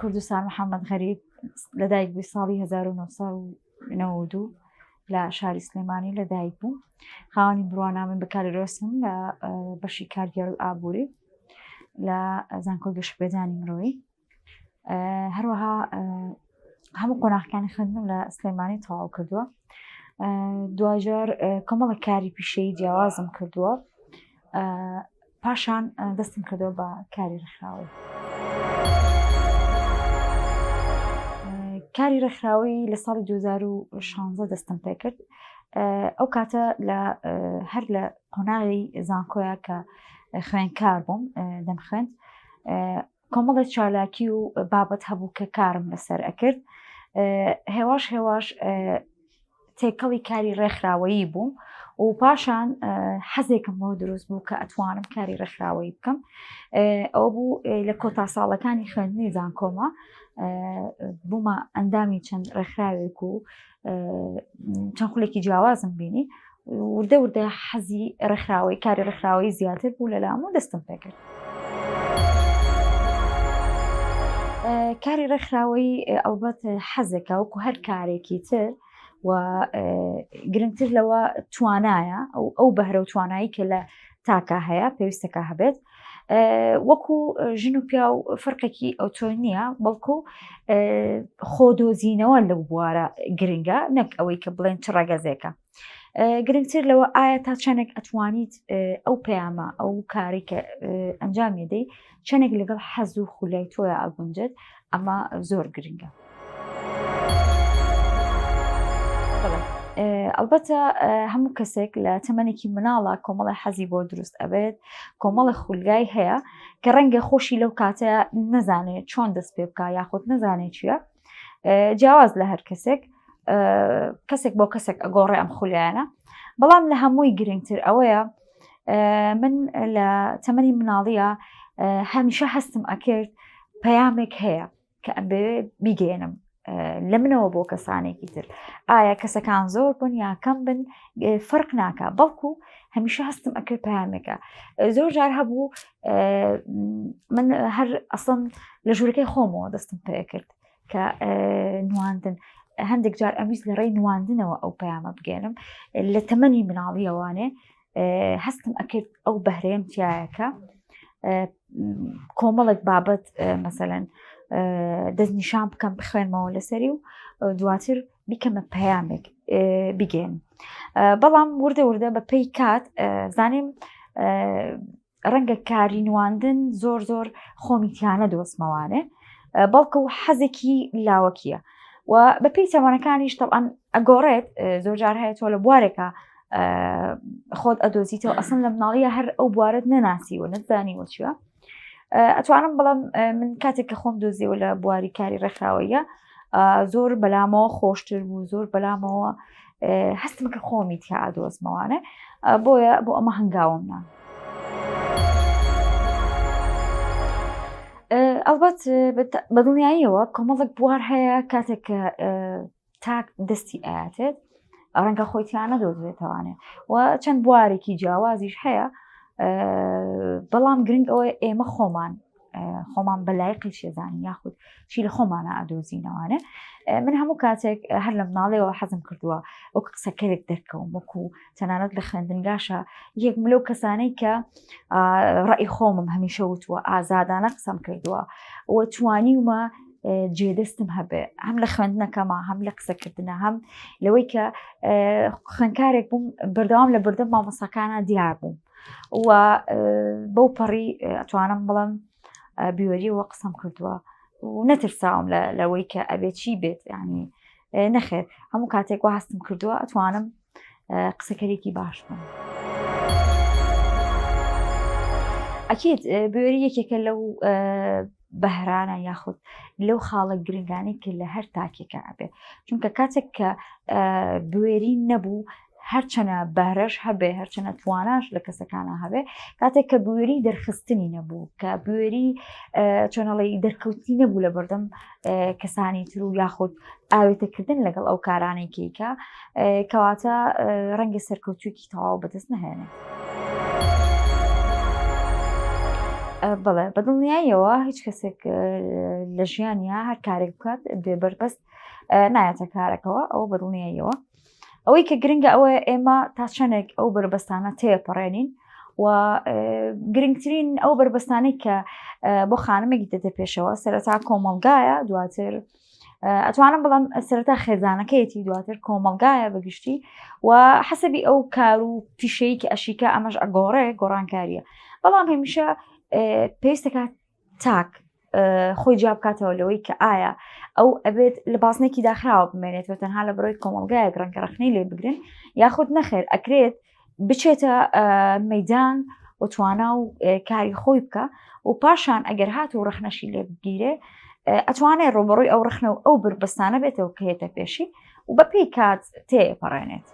کوردستان محەممەد غەریب لەدایک بووی ساڵی 1992 لە شاری سلێمانی لەدایک بوو. خاوەنی بڕوانامە بەکارێرۆسم لە بەشی کارگێڕ و ئابووری لە زانکۆی گەشتبێدانی مرۆیی. هەروەها هەموو قۆناغەکانی خوێندنم لە سلێمانی تەواو کردووە. دوجار کۆمەڵێک کاری پیشەیی جیاوازم کردووە. پاشان دەستم کردەوە بە کاری ڕێکخراوی. کاری ڕێکخراوی لە ساڵی 2016 دەستم پێ کرد. ئەو کاتە هەر لە قۆناغی زانکۆیە کە خوێندکار بووم دەمخوێند، کۆمەڵێک چالاکی و بابەت هەبوو کە کارم لەسەر ئەکرد. هێواش تێکەڵی کاری ڕێکخراوەیی بووم و پاشان حەزێکم بۆ دروست بوو کە ئەتوانم کاری ڕێکخراوەیی بکەم. ئەوە بوو لە کۆتا ساڵەکانی خوێندنی زانکۆمە بوومە ئەندامی چەند ڕێکخراوێک و چەند خولێکی جیاوازم بینی. وردە حەزی ڕێکخراوەی کاری ڕێکخراوەیی زیاتر بوو لەلام و دەستم پێ کرد. کاری ڕێکخراوەیی ئەلبەت حەزێکە وەکو هەر کارێکی تر و گرنگتر لەوە توانایە ئەو بەهرە و توانایی کە لە تاکە هەیە پێویستەکە هەبێت. وەکو ژن و پیا و فەرقێکی ئەو تۆ نییە، بەڵکو خۆدۆزینەوە لەو بوارە گرنگە، نەک ئەوەی کە بڵێن چ ڕەگەزێکە. گرنگتر لەوە ئایا تا چەندێک ئەتوانیت ئەو پەیامە ئەو کاری کە ئەنجامی دەی چەندێک لەگەڵ حەز و خولای تۆیە ئەگونجێت، ئەمە زۆر گرنگە. ئەلبەتە هەموو کەسێک لە تەمەنێکی مناڵە کۆمەڵی حەزی بۆ دروست ئەبێت، کۆمەڵی خولگای هەیە کە ڕەنگە خۆشی لەو کاتە نەزانێت چۆن دەست پێ بکە یاخود نەزانێت چییە. جیاواز لە هەر کەسێک بۆ کەسێک ئەگۆڕێ ئەم خولایانە، بەڵام لە هەمووی گرنگتر ئەوەیە من لە تەمەنی مناڵیە هەمیشە هەستم ئەکرد پەیامێک هەیە کە ئەبێ بیگەێنم لە منەوە بۆ کەسانێکی تر. ئایا کەسەکان زۆر بن یا کەم بن فەرق ناکە، بەڵکو هەمیشە هەستم ئەکرد پەیامێکە. زۆر جار هەبوو من هەر ئەسڵن لە ژوورەکەی خۆمەوە دەستم پێ کرد کە نواندن، هەندێک جار ئەویست لە ڕێی نواندنەوە ئەو پەیامە بگێنم لە تەمەنی مناڵیەوانێ. هەستم ئەکرد ئەو بەهرەیەم تایەکە کۆمەڵێک بابەت مەسەلەن دەستنیشان بکەم بخوێنمەوە لەسەری و دواتر بیکەمە پەیامێک بگێن. بەڵام وردە بە پێی کات زانیم ڕەنگە کاری نواندن زۆر خۆمیتیانە دۆستمەوانێ، بەڵکە و حەزێکی لاوەکیە و بە پێی چەوانەکانیش تەبعاً ئەگۆڕێت. زۆر جار هەیە تۆ لە بوارێکە خۆت ئەدۆزیتەوە ئەسڵ لە مناڵیە هەر ئەو بوارت نەناسیوە نەتزانیوە چییە. ئەتوانم بەڵام من کاتێک کە خۆم دۆزیەوە لە بواری کاری ڕێکخراوەیە زۆر بەلامەوە خۆشتر بوو، زۆر بەلامەوە هەستم کە خۆمی تیا ئەدۆزمەوانێ، بۆیە بۆ ئەمە هەنگاوم نا. ئەلبەت بە دڵنیاییەوە کۆمەڵێک بوار هەیە کاتێک کە تاک دەستی ئاەتێت ڕەنگە خۆیتیان نەدۆزێتەوانێ و چەند بوارێکی جیاوازیش هەیە، بەڵام گرنگ ئەوە ئێمە خۆمان بەلایقی شێزانین یاخود چی لە خۆمانە ئەدۆزینەوانێ. من هەموو کاتێک هەر لە مناڵیەوە حەزم کردووە وەکو قسەکەرێک دەرکەوم، وەکو تەنانەت لە خوێندنگاشە یەک لەو کەسانەی کە ڕەئی خۆمم هەمیشە وتووە ئازادانە قسەم کردووە و توانیومە جێدەستم هەبێ هەم لە خوێندنەکەمە هەم لە قسەکردنە هەم لەوەی کە خوێندکارێک بووم بەردەوام لە بەردەم مامۆستاکانە دیار بووم و بەو پەڕی ئەتوانم بڵم بیوەریەوە قسەم کردووە و نەترساوم لەوەی کە ئەبێ چی بێت، ینی نەخێر هەموو کاتێک وا هەستم کردووە ئەتوانم قسەکەرێکی باش بم. ئەکید بوێری یەکێکە لەو بەهرانە یاخود لەو خاڵە گرنگانی کە لە هەر تاکێکە ئەبێ، چونکە کاتێک کە بوێری نەبوو هەرچەنە بەهرەش هەبێ هەرچەنە تواناش لە کەسەکانە هەبێ، کاتێک کە بوێری دەرخستنی نەبوو کە بوێری چۆنەڵی دەرکەوتی نەبوو لە بەردەم کەسانی تر و یاخود ئاوێتەکردن لەگەڵ ئەو کارانێکیکە کەواتە ڕەنگە سەرکەوتوویەکی تەواو بەدەست نەهێنێت. بەڵێ بەدڵنیاییەوە هیچ کەسێک لە ژیانیا هەر کارێک بکات بێبەربەست نایەتە کارەکەەوە ئەوە بەدڵنیاییەوە. ئەوەی کە گرنگە ئەوەیە ئێمە تا چەندێک ئەو بربەستانە تێپەڕێنین و گرنگترین ئەو بربەستانەی کە بۆ خانمێکی دەدە پێشەوە سەرەتا کۆمەڵگایە، دواتر ئەتوانم بڵم سەرەتا خێزانەکەیەتی، دواتر کۆمەڵگایە بەگشتی و حەسەبی ئەو کار و پیشەی کە ئەشیکە ئەمەش ئەگۆڕێ گۆڕانکاریە. بەڵام هەمیشە پێویستەکە تاک خۆی جا بکاتەوە لەوەی کە ئایا ئەو ئەبێت لە بازنێکی داخراوە بمێنێتەوە تەنها لە بەرۆی کۆمەڵگایە گڕەنکە ڕخنەی لێ بگرن، یاخود نەخێر ئەکرێت بچێتە مەیدان و توانا و کاری خۆی بکە و پاشان ئەگەر هات و ڕخنەشی لێ بگیرێ ئەتوانێت ڕۆبەڕووی ئەو ڕخنە و ئەو بربەستانە بێتەوە کە هێتە پێشی و بە پێی کات تێپەڕێنێت.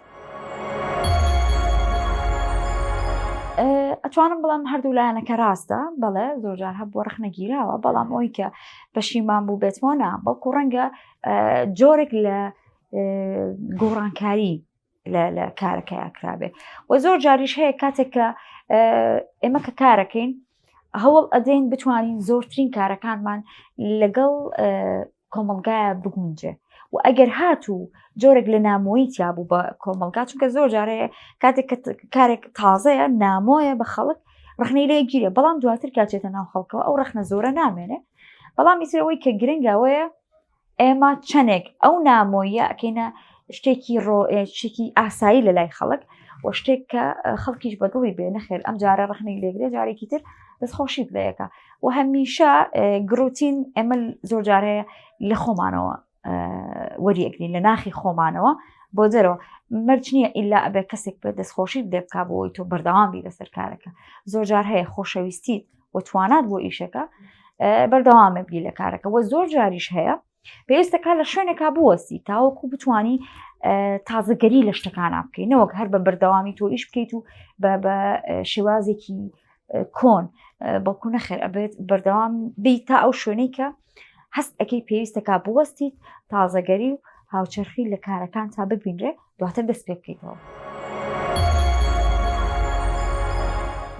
ئەتوانم بڵام هەردوو لایەنەکە ڕاستە، بەڵێ زۆرجار هەبووە ڕخنەگیراوە، بەڵام ئەوی کە پەشیمان بوو بێتەوە نا، بەڵکو ڕەنگە جۆرێک لە گۆڕانکاری لە کارەکە یاکرابێ و زۆر جاریش هەیە کاتێک کە ئێمە کە کارەکەین هەوڵ ئەدەین بتوانین زۆرترین کارەکانمان لەگەڵ کۆمەڵگایە بگونجێ و ئەگەر هاتوو جۆرێک لە نامۆیی تیا بوو بە کۆمەڵگا، چونکە زۆر جارەیە کاتێک کارێک تازەیە نامۆیە بە خەڵک ڕخنەی لێ گیرێ، بەڵام دواتر کاچێتە ناو خەڵکەوە ئەو ڕخنە زۆرە نامێنێ. بەڵام ئیترەوەی کە گرنگەوەیە ئێمە چەندێک ئەو نامۆیە ئەکەینە شتێکی ئاسایی لە لای خەڵک و شتێک کە خەڵکیش بەدڵی بێ نەخێر ئەم جارە ڕخنەی لێگرێ جارێکی تر دەستخۆشی بدەیەکە و هەمیشە گروتین ئێمە زۆر جارەیە لە خۆمانەوە وەریەگرین لە ناخی خۆمانەوە بۆ دەرەوە مەرج نییە ئیلا ئەبێ کەسێک بێ دەستخۆشی بدێ بک بۆی تۆ بەردەوامی لەسەر کارەکە. زۆر جار هەیە خۆشەویستیت و توانات بۆ ئیشەکە بەردەوامە بی لە کارەکە و زۆر جاریش هەیە پێویستەکە لە شوێنێکا بوەستی تاوەکو بتانی تازەگەری لە شتەکانە بکەین، نەوەک هەر بە بەردەوامی تۆ ئیش بکەیت و بە شێوازێکی کۆن بەڵکو نەخێر ئەبێت بەردەوام بیت تا ئەو شوێنەی کە هەست ئەەکەی پێویستەکە بوەستیت تازەگەری و هاوچەرخی لە کارەکان تا ببینرێ دواتر دەست پێ بکەیتەوە.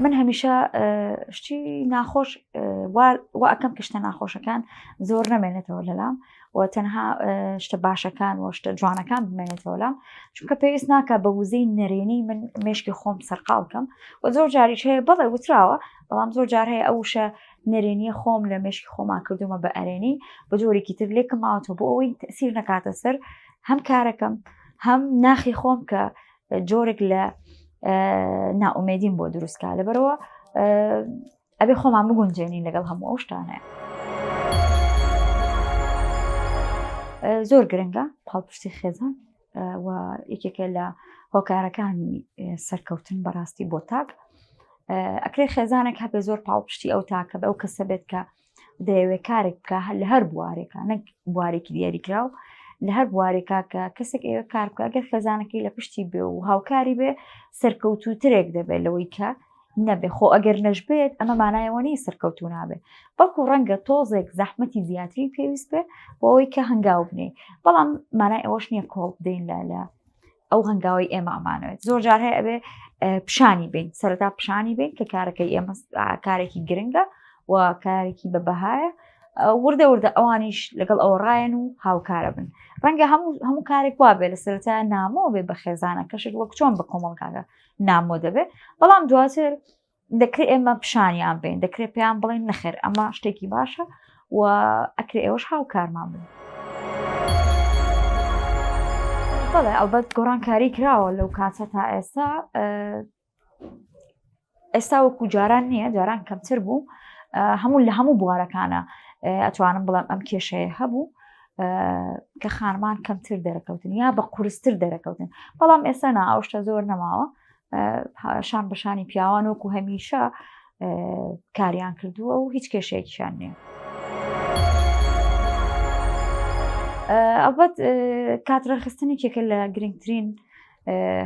من هەمیشە شتی ناخۆش وا ئەەکەم کە شتە ناخۆشەکان زۆر نەمێنێتەوە لەلام و تەنها شتە باشەکان و شتە جوانەکان بمێنێتەوە لام، چونکە پێویست ناکە بە وزەی نەرێنی من مێشکی خۆم سەرقاڵ بکەم و زۆر جاریش هەیە بەڵێ وتراوە، بەڵام زۆر جار هەیە ئەوشە نەرێنیە خۆم لە مێشکی خۆمان کردومە بە ئەرێنی بە جۆرێکی تر لێکم ماوەتەوە بۆ ئەوەی تەسیر نەکاتە سەر هەم کارەکەم هەم ناخی خۆم کە جۆرێک لە ناومێدیم بۆ دروستکە لەبەرەوە ئەبێ خۆمان بگونجێنین لەگەڵ هەموو ئەو شتانەیە. زۆر گرنگە پاڵپشتی خێزان و یەکێکە لە هۆکارەکانی سەرکەوتن بەڕاستی بۆ تاک. ئەکرێ خێزانێک هەبێ زۆر پاڵپشتی ئەو تاکە بە ئەو کەسە بێت کە دەیەوێت کارێک بکە لە هەر بوارێکە نەک بوارێکی دیاریکراو لە هەر بوارێکا کە کەسێک ئێوە کار بکە ئەگەر خێزانەکەی لە پشتی بێ و هاوکاری بێ سەرکەوتووترێک دەبێت لەوەی کە نەبێ خۆ ئەگەر نەژبێت ئەمە مانایەوە نی سەرکەوتوو نابێ، بەڵکو ڕەنگە تۆزێک زەحمەتی زیاتری پێویست بێ بۆ ئەوەی کە هەنگاو بنێ، بەڵام مانای ئەوەش نییە کۆڵ بدەین لە ئەو هەنگاوی ئێمە ئەمانەوێت. زۆر جار هەیە ئەبێ پیشانی بین سەرەتا پیشانی بین کە کارەکەی ئێمە کارێکی گرنگە و کارێکی بەبەهایە وردە وردە ئەوانیش لەگەڵ ئەوە ڕایەن و هاوکارە بن. ڕەنگە هەموو کارێک وابێ لە سەرەتا نامۆ بێ بە خێزانە کەشت وەک چۆن بە کۆمەڵگاکە نامۆ دەبێ، بەڵام دواتر دەکرێت ئێمە پیشانیان بین، دەکرێت پێیان بڵێن نەخێر ئەمە شتێکی باشە و ئەکرێ ئێوەش هاوکارمان بن. بەڵێ ئەلبەت گۆڕانکاری کراوە لەو کاتە تا ئێستا وەکو جاران نییە، جاران کەمتر بوو، هەموو لە هەموو بوارەکانە ئەتوانم بڵام ئەم کێشەیە هەبوو کە خانمان کەمتر دەرەکەوتن یا بە قورستر دەرەکەوتن، بەڵام ئێستا نا ئەو شتە زۆر نەماوە، شان بەشانی پیاوان وەکو هەمیشە کاریان کردووە و هیچ کێشەیەکیشان نییە. ئەلبەت کاتڕەخستنێکێکە لە گرنگترین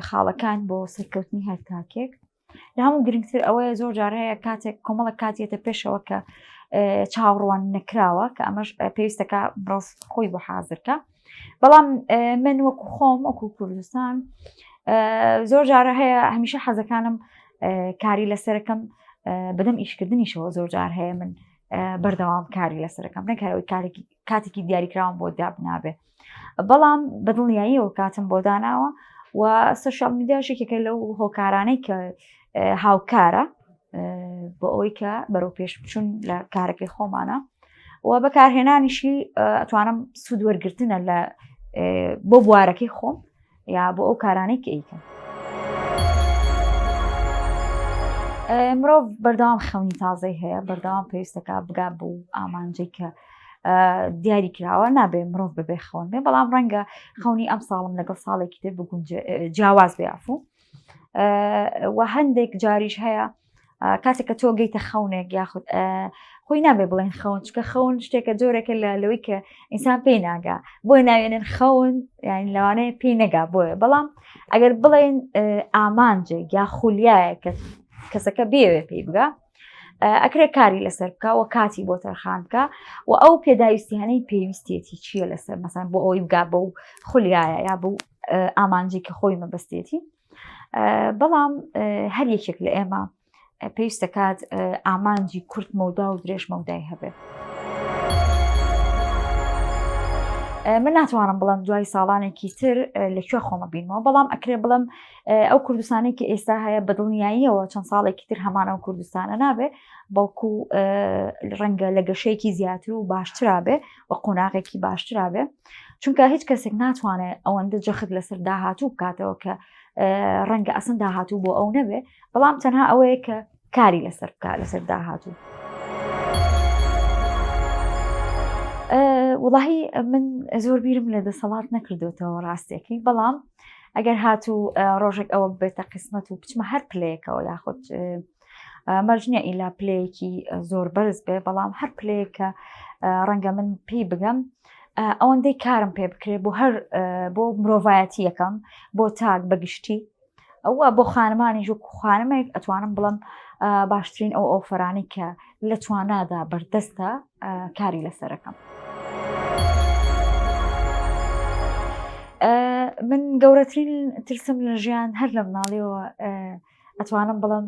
خاڵەکان بۆ سەرکەوتنی هەر تاکێک لە هەموو گرنگتر ئەوەیە زۆر جار هەیە کاتێک کۆمەڵک کاتێتە پێشەوە کە چاوەڕوان نەکراوە کە ئەمەش پێویستەکە مرۆڤ خۆی بۆ حازرکە، بەڵام من وەکو خۆم وەکو کوردستان زۆر جارە هەیە هەمیشە حەزەکانم کاری لەسەرەکەم بەدەم ئیشکردنیشەوە زۆر جار هەیە من بەردەوام کاری لەسەرەکەم نەکارەوەی کاتێکی دیاریکراوم بۆ دابنابێ. بەڵام بەدڵنیاییەوە کاتم بۆ داناوە و سۆشیال میدیاشێکێکە لەو هۆکارانەی کە هاوکارە بۆ ئەوەی کە بەرەو پێش بچون لە کارەکەی خۆمانە و بەکارهێنانیشی ئەتوانم سوود وەرگرتنە لە بۆ بوارەکەی خۆم یا بۆ ئەو کارانەی کە ئەیکەم. مرۆڤ بەردەوام خەونی تازەی هەیە، بەردەوام پێویستەکە بگا بوو ئامانجەی کە دیاری کراوە نابێ مرۆڤ ببێ خەون بێ، بەڵام ڕەنگە خەونی ئەم ساڵم لەگەڵ ساڵێکی تر جیاواز بێ ئافوو و هەندێک جاریش هەیە کاتێک کە تۆ گەیتە خەونێک یاخود خۆی نابێ بڵێن خەون، چکە خەون شتێکە جۆرێکە لەوەی کە ئینسان پێی ناگا بۆی ناوێنن خەون، یانی لەوانەیە پێی نەگا بۆیە، بەڵام ئەگەر بڵێن ئامانجێک یا خولیایە کە کەسەکە بێوێ پێی بگا ئەکرێ کاری لەسەر بکە و کاتی بۆ تەرخان بکە و ئەو پێداویستیانەی پێویستێتی چییە لەسەر مەسەن بۆ ئەوی بگا بەو خولیایە یا بەو ئامانجی کە خۆی مەبەستێتی. بەڵام هەر یەکێک لە ئێمە پێویستە کات ئامانجی کورت مەودا و درێژ مەودای هەبێت. من ناتوانم بڵم دوای ساڵانێکی تر لەکوێ خۆمە بینەوە، بەڵام ئەکرێ بڵم ئەو کوردستانی کە ئێستا هەیە بەدڵنیاییەوە چەند ساڵێکی تر هەمانەوە کوردستانە نابێ، بەڵکو ڕەنگە لە گەشەیەکی زیاتر و باشترا بێ و قۆناغێکی باشترا بێ، چونکە هیچ کەسێک ناتوانێت ئەوەندە جەخت لەسەر داهاتوو بکاتەوە کە ڕەنگە ئەسن داهاتوو بۆ ئەو نەبێ، بەڵام تەنها ئەوەیە کە کاری لەسەر بکات لەسەر داهاتوو. وڵاهی من زۆر بیرم لە دەسەڵات نەکردوتەوە ڕاستێکی، بەڵام ئەگەر هاتوو ڕۆژێک ئەوە بێتە قسمەت و بچمە هەر پلەیەکەوە یاخود مەرجنیە ئیلا پلەیەکی زۆر بەرز بێ، بەڵام هەر پلەیەکە ڕەنگە من پێی بگەم ئەوەندەی کارم پێ بکرێت بۆ هەر بۆ مرۆڤایەتی یەکەم بۆ تاک بەگشتی ئەوە بۆ خانمانی ژوو خانمێک ئەتوانم بڵم باشترین ئەو ئۆفرانی کە لە توانادا بەردەستە کاری لەسەرەکەم. من گەورەترین ترسم لە ژیان هەر لە مناڵیەوە ئەتوانم بڵم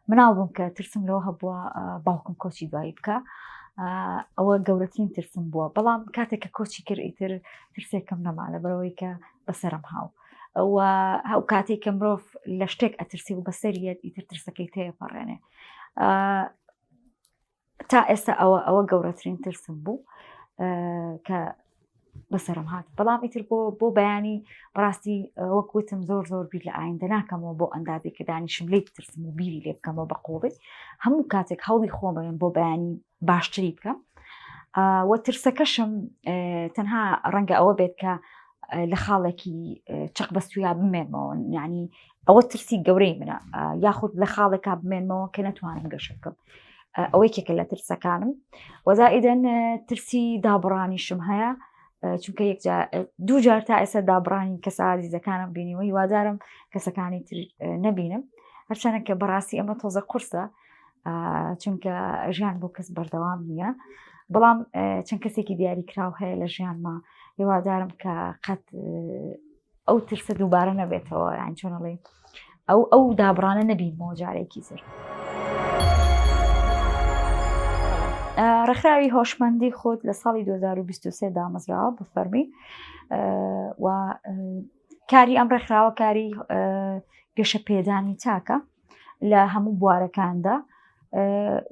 مناڵ بووم کە ترسم لەوە هەبووە باوکم کۆچی دوایی بکە، ئەوە گەورەترین ترسم بووە، بەڵام کاتێک کە کۆچی کرد ئیتر ترسێکم نەما لەبەرەوەی کە بەسەرم هاو و هەو کاتێک کە مرۆڤ لە شتێک ئەترسی و بەسەریەت ئیتر ترسەکەی تێپەڕێنێ. تا ئێستا ئەوە گەورەترین ترسم بوو کە بەسەرم هات، بەڵام ئیتر بۆ بەیانی بەڕاستی وەکوتم زۆر بیر لە ئایندە ناکەمەوە بۆ ئەندازێک کە دانیشم لێ بترسم و بیری لێ بکەمەوە بە قوڵی هەموو کاتێک هەوڵی خۆمەوێن بۆ بەیانی باشتری بکەم و ترسەکەشم تەنها ڕەنگە ئەوە بێت کە لە خاڵێکی چەق بەستویا بمێنمەوە، یعنی ئەوە ترسی گەورەی منە، یاخود لە خاڵێکا بمێنمەوە کە نەتوانم گەشە بکەم، ئەوەی کێکە لە ترسەکانم. وەزائیدەن ترسی دابڕانیشم هەیە، چونکە دوو جار تا ئێستا دابڕانی کەسە عزیزەکانم بینیوە، هیوادارم کەسەکانی تر نەبینم، هەرچەنە کە بەڕاستی ئەمە تۆزە قورسە چونکە ژیان بۆ کەس بەردەوام نییە، بەڵام چەند کەسێکی دیاری کراو هەیە لە ژیانما، هیوادارم کە قەت ئەو ترسە دووبارە نەبێتەوە، یان چۆنەڵێ ئەو دابڕانە نەبینمەوە جارێکی تر. ڕێکخراوی هۆشمەندی خۆت لە ساڵی 2023 دامەزراوە بە فەرمی و کاری ئەم ڕێکخراوە کاری گەشە پێدانی تاکە لە هەموو بوارەکاندا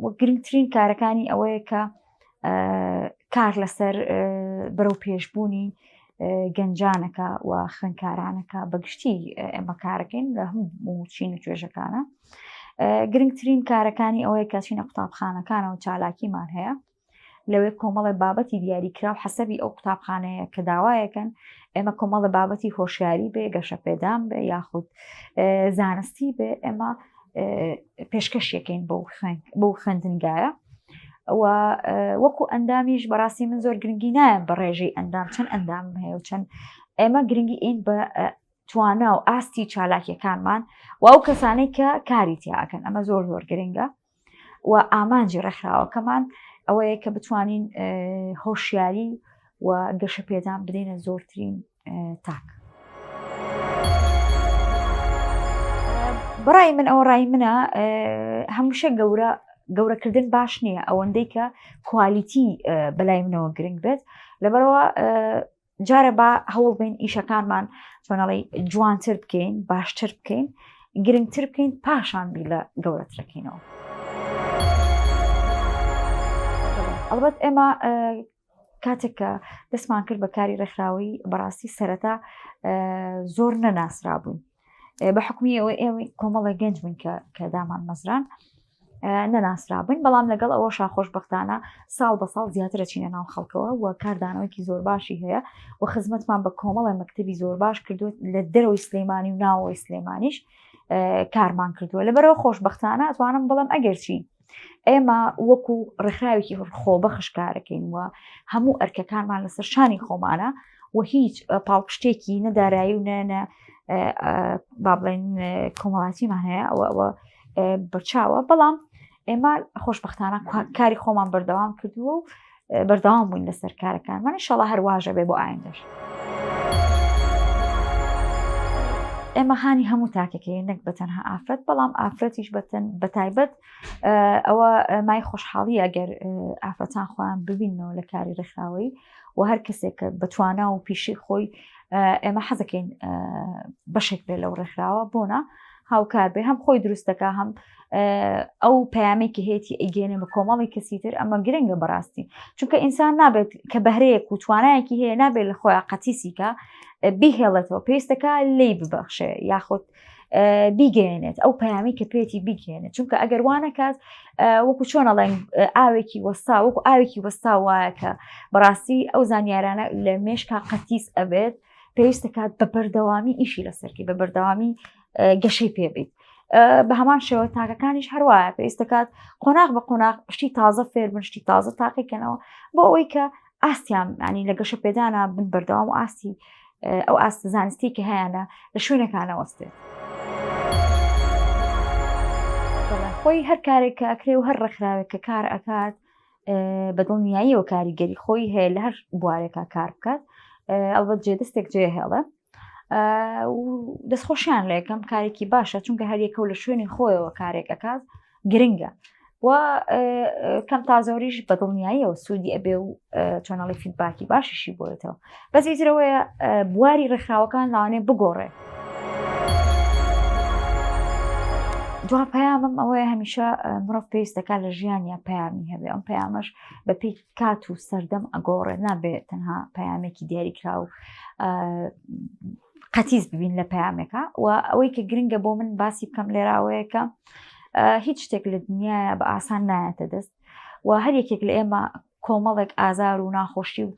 و گرنگترین کارەکانی ئەوەیە کە کار لەسەر بەرەو پێشبوونی گەنجانەکە و خوێندکارانەکە بەگشتی ئێمە کارەکەین لە هەموو چین و توێژەکانە. گرنگترین کارەکانی ئەوەیە کە چینە قوتابخانەکانەوە چالاکیمان هەیە، لەوێ کۆمەڵی بابەتی دیاریکراو حەسەبی ئەو قوتابخانەیە کە داوایەکەن ئێمە کۆمەڵی بابەتی هۆشیاری بێ، گەشە پێدان بێ یاخود زانستی بێ، ئێمە پێشکەشیەکەین بەو خوێندنگایە و وەکو ئەندامیش بەڕاستی من زۆر گرنگی نایە بە ڕێژەی ئەندام چەند ئەندامم هەیە و چەند ئێمە گرنگی ئین بە توانە و ئاستی چالاکیەکانمان و ئەو کەسانەی کە کاری تیاکەن، ئەمە زۆر گرنگە و ئامانجی ڕێکخراوەکەمان ئەوەیە کە بتوانین هۆشیاری و گەشە پێدان بدەینە زۆرترین تاک. بەڕای من ئەوە ڕای منە هەمووشە گەورەکردن باش نییە ئەوەندەی کە کوالیتی بەلای منەوە گرنگ بێت لەبەرەوە جارە با هەوڵ بین ئیشەکانمان چۆنەڵی جوانتر بکەین باشتر بکەین گرنگتر بکەین پاشان بی لە گەورەترەکەینەوە. ئەڵبەت ئێمە کاتێککە دەستمان کرد بە کاری ڕێکخراوی بەڕاستی سەرەتا زۆر نەناسرابووین بە حکومی ئەوە ئێوە کۆمەڵە گەنج بووین کە دامان مەزران نەناسرابووین بەڵام لەگەڵ ئەوە خۆشبەختانە ساڵ بە ساڵ زیاترە چینە ناو خەڵکەوە و کاردانەوەیکی زۆر باشی هەیە و خزمەتمان بە کۆمەڵە مەکتەبی زۆر باش کردووە لە دەرەوەی سلێمانی و ناوەوەی سلێمانیش کارمان کردووە لەبەرەوە خۆشبەختانە ئەتوانم بڵم ئەگەرچی ئێمە وەکو ڕێکخراوێکی خۆبەخش کارەکەین وە هەموو ئەرکەکانمان لەسەر شانی خۆمانە و هیچ پاڵپشتێکی نەدارایی و نەنە با بڵێن کۆمەڵاتیمان هەیە ئەوە بەرچاوە بەڵام ئێمە خۆشبەختانە کاری خۆمان بەردەوام کردووە و بەردەوام بووین لەسەر کارەکانمان ئینشەڵا هەروواژە بێ بۆ ئایندەش. ئێمە هانی هەموو تاکەکەی نەک بە تەنها ئافرەت بەڵام ئافرەتیش بە تایبەت ئەوە مای خۆشحاڵی ئەگەر ئافرەتان خۆیان ببینەوە لە کاری ڕێکخراوەی و هەر کەسێک بەتوانە و پیشی خۆی ئێمە حەزەکەین بەشێک بێت لەو ڕێکخراوە بۆنە هاوکار بێ هەم خۆی دروستەکە هەم ئەو پەیامێکی هەیەی ئەیگەێنێ بە کۆمەڵی کەسی تر ئەمە گرنگە بەڕاستی چونکە ئینسان نابێت کە بەهرەیەک و توانایەکی هەیە نابێت لە خۆی قەتیسیکە بیهێڵێتەوە پێویستەکە لێی ببەخشێ یاخود بیگەێنێت ئەو پەیامی کە پێێتی بیگەێنێت چونکە ئەگەر وانەکات وەکو چۆنەڵێن ئاوێکی وەستا وەکو ئاوێکی وەستا وایە کە بەڕاستی ئەو زانیارانە لە مێشکا قەتیس ئەبێت پێویستەکات بە بەردەوامی ئیشی لەسەرکی بە بەردەوامی گەشەی پێبیت بە هەمان شێوە تاکەکانیش هەروایە پێویستەکات قۆناغ بە قۆناغ شتی تازە فێر بن شتی تازە تاقیکەنەوە بۆ ئەوەی کە ئاستیان ینی لە گەشە پێدانە بن بەردەوام و ئاستی ئەو ئاستە زانستی کە هەیەە لە شوێنەکانە وەستێت خۆی هەر کارێکە ئەکرێ و هەر ڕێکخراوێک کە کار ئەکات بەدڵنیاییەوە کاریگەری خۆی هەیە لە هەر بوارێکە کار بکات ئەلبەت جێدەستێک جێ هێڵە دەستخۆشیان لە یەکەم کارێکی باشە چونکە هەر یەکە لە شوێنی خۆیەوە کارێک ئەکات گرنگە و کەم تازۆریش بەدڵنیاییەوە سوودی ئەبێ و چۆنەڵی فیدباکی باشیشی بۆێتەوە بەسی ترەوەیە بواری ڕێکخراوەکان لەوانێ بگۆڕێ دوام پەیامم ئەوەیە هەمیشە مرۆڤ پێویستەکە لە ژیانیا پەیامی هەبێ ئەم پەیامەش بە پێی کات و سەردەم ئەگۆڕێ نابێت تەنها پەیامێکی دیاریکرا و قەتیز ببین لە پەیامێکە و ئەوەی کە گرنگە بۆ من باسی بکەم لێراوەیەکە هیچ شتێک لە دنیاە بە ئاسان نایەتە دەست و هەر یەکێک لە ئێمە کۆمەڵێک ئازار و ناخۆشی و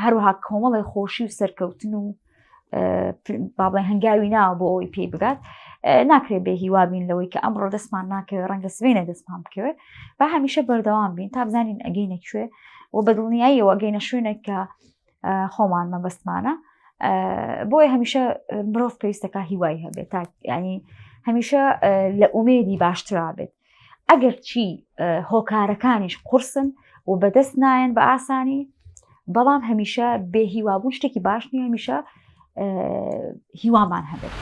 هەروەها کۆمەڵی خۆشی و سەرکەوتن و بابڵێ هەنگاوی ناوە بۆ ئەوی پێی بگات ناکرێت بێ هیوابین لەوەی کە ئەمڕۆ دەستمان ناکەوێت ڕەنگە سوێنە دەستمان بکەوێت با هەمیشە بەردەوام بین تا بزانین ئەگەینە کوێ و بەدڵنیاییەوە ئەگەینە شوێنێک کە خۆمان مەبەستمانە بۆیە هەمیشە مرۆڤ پێویستەکە هیوای هەبێت تا ینی هەمیشە لە ئومێدی باشترا بێت ئەگەر چی هۆکارەکانیش قورسن و بەدەست نایەن بە ئاسانی بەڵام هەمیشە بێ هیوابوون شتێکی باش نیە هەمیشە هیوامان هەبێت.